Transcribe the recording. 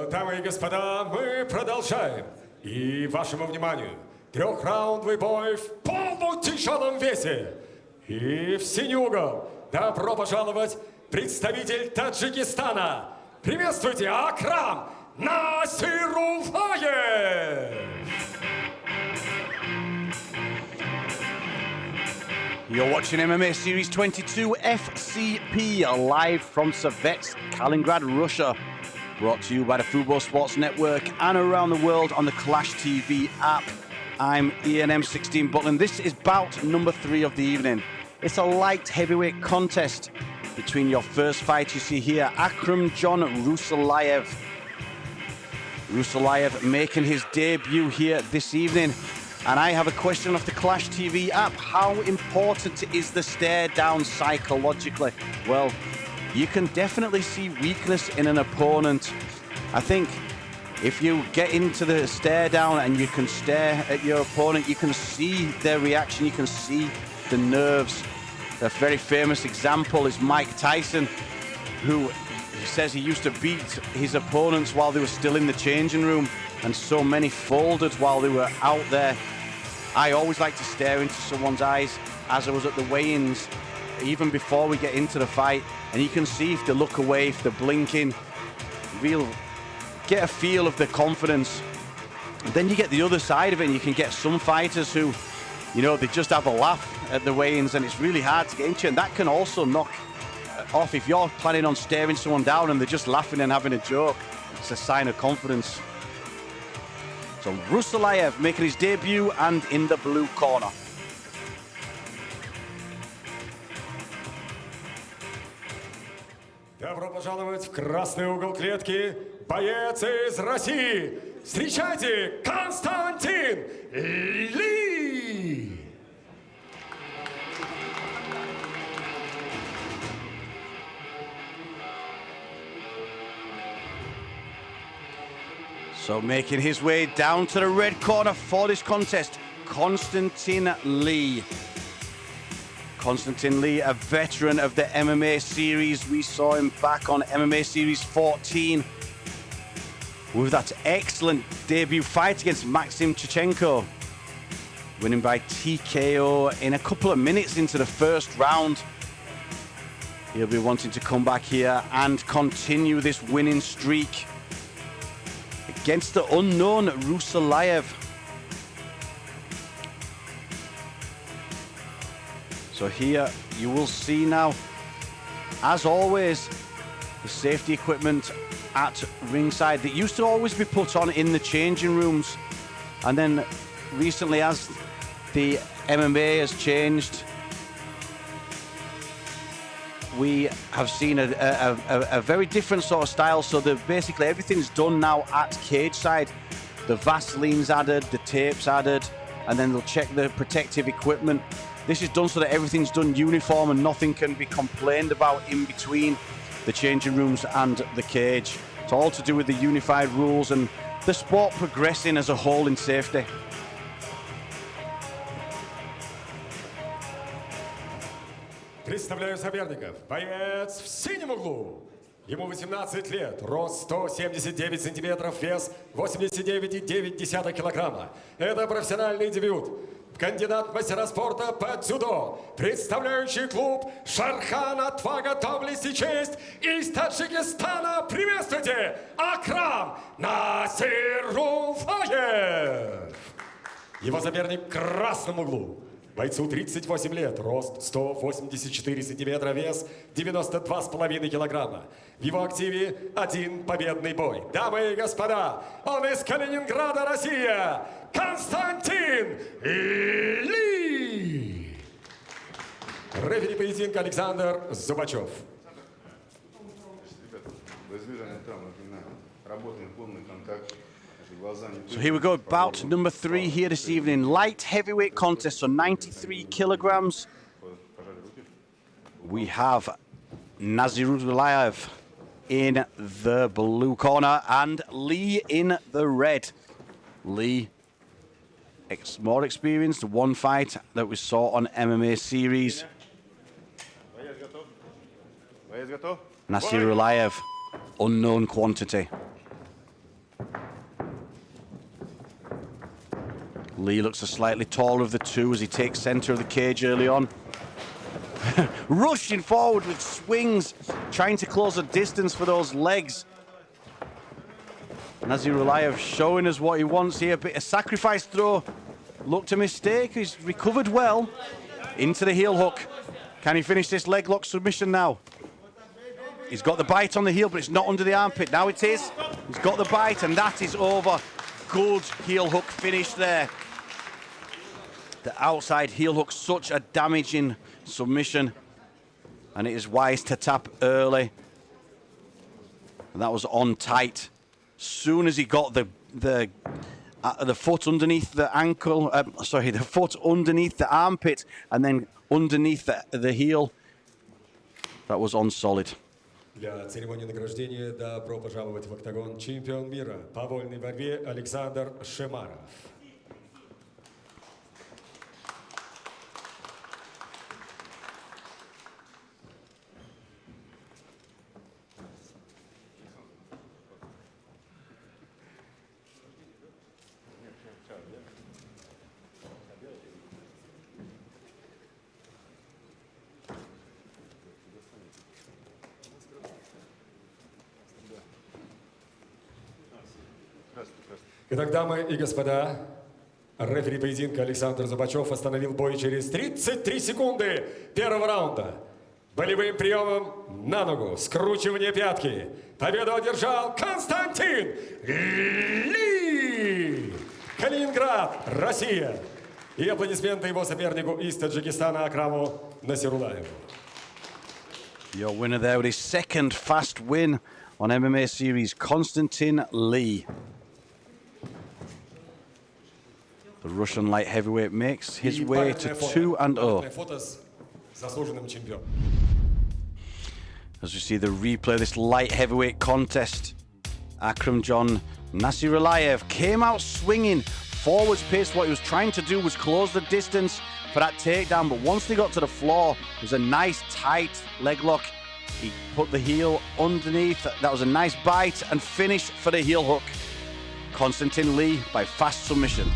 дамы и господа, мы продолжаем. И вашему вниманию, трехраундовый бой в полутяжелом весе. И в синий угол добро пожаловать представитель Таджикистана. Приветствуйте, Акрам Насирулаев! You're watching MMA Series-22 FCP live from Sovetsk, Kaliningrad, Russia. Brought to you by the Football Sports Network and around the world on the Clash TV app. I'm ENM16 Butlin. This is bout number 3 of the evening. It's a light heavyweight contest between your first fight you see here, Akram John Nasirulaev. Nasirulaev making his debut here this evening. And I have a question off the Clash TV app. How important is the stare down psychologically? Well, you can definitely see weakness in an opponent. I think if you get into the stare down and you can stare at your opponent, you can see their reaction, you can see the nerves. A very famous example is Mike Tyson, who says he used to beat his opponents while they were still in the changing room, and so many folded while they were out there. I always like to stare into someone's eyes as I was at the weigh-ins, even before we get into the fight, and you can see if they look away, if they're blinking, get a feel of the confidence. And then you get the other side of it, and you can get some fighters who, you know, they just have a laugh at the weigh-ins, and it's really hard to get into, and that can also knock off if you're planning on staring someone down and they're just laughing and having a joke. It's a sign of confidence. So Nasirulaev making his debut and in the blue corner. Добро пожаловать в красный угол клетки, боец из России. Встречайте, Константин Ли! So making his way down to the red corner for this contest, Konstantin Li. Konstantin Li, a veteran of the MMA series. We saw him back on MMA Series 14 with that excellent debut fight against Maxim Chichenko, winning by TKO in a couple of minutes into the first round. He'll be wanting to come back here and continue this winning streak against the unknown Nasirulaev. So here you will see now, as always, the safety equipment at ringside that used to always be put on in the changing rooms, and then recently, as the MMA has changed, we have seen a very different sort of style. So basically everything's done now at cage side. The Vaseline's added, the tape's added, and then they'll check the protective equipment. This is done so that everything's done uniform and nothing can be complained about in between the changing rooms and the cage. It's all to do with the unified rules and the sport progressing as a whole in safety. Представляю соперников. Боец в синем углу. Ему 18 лет, рост 179 сантиметров, вес 89,9 килограмма. Это профессиональный дебют. Кандидат в мастера спорта по дзюдо, представляющий клуб Шархан «Отвага, доблесть и честь» из Таджикистана. Приветствуйте, Акрам Насирулаев! Его соперник в красном углу. Бойцу 38 лет, рост 184 сантиметра, вес 92,5 килограмма. В его активе один победный бой. Дамы и господа, он из Калининграда, Россия, Константин Ли! Рефери поединка Александр Зубачев. So here we go, bout number 3 here this evening. Light heavyweight contest, so 93 kilograms. We have Nasirulaev in the blue corner and Li in the red. Li, more experienced, one fight that we saw on MMA Series. Nasirulaev, unknown quantity. Lee looks a slightly taller of the two as he takes center of the cage early on. Rushing forward with swings, trying to close the distance for those legs. Nasirulaev showing us what he wants here. A sacrifice throw. Looked a mistake. He's recovered well. Into the heel hook. Can he finish this leg lock submission now? He's got the bite on the heel, but it's not under the armpit. Now it is. He's got the bite, and that is over. Good heel hook finish there. The outside heel hook, such a damaging submission. And it is wise to tap early. And that was on tight. Soon as he got the foot underneath the ankle, the foot underneath the armpit, and then underneath the heel, that was on solid. Для церемонии награждения добро пожаловать в октагон чемпион мира по вольной борьбе Александр Шемаров. Итак, дамы и господа, рефери поединка Александр Зубачев остановил бой через 33 секунды первого раунда. Болевым приемом на ногу, скручивание пятки. Победу одержал Константин Ли! Калининград, Россия. И аплодисменты его сопернику из Таджикистана Акраму Насирулаеву. Your winner there with his second fast win on MMA Series, Konstantin Lee. The Russian light heavyweight makes his way to 2-0. As we see the replay of this light heavyweight contest, Akram John Nasirulaev came out swinging, forwards paced. What he was trying to do was close the distance for that takedown, but once they got to the floor, it was a nice tight leg lock. He put the heel underneath. That was a nice bite and finish for the heel hook. Konstantin Lee by fast submission.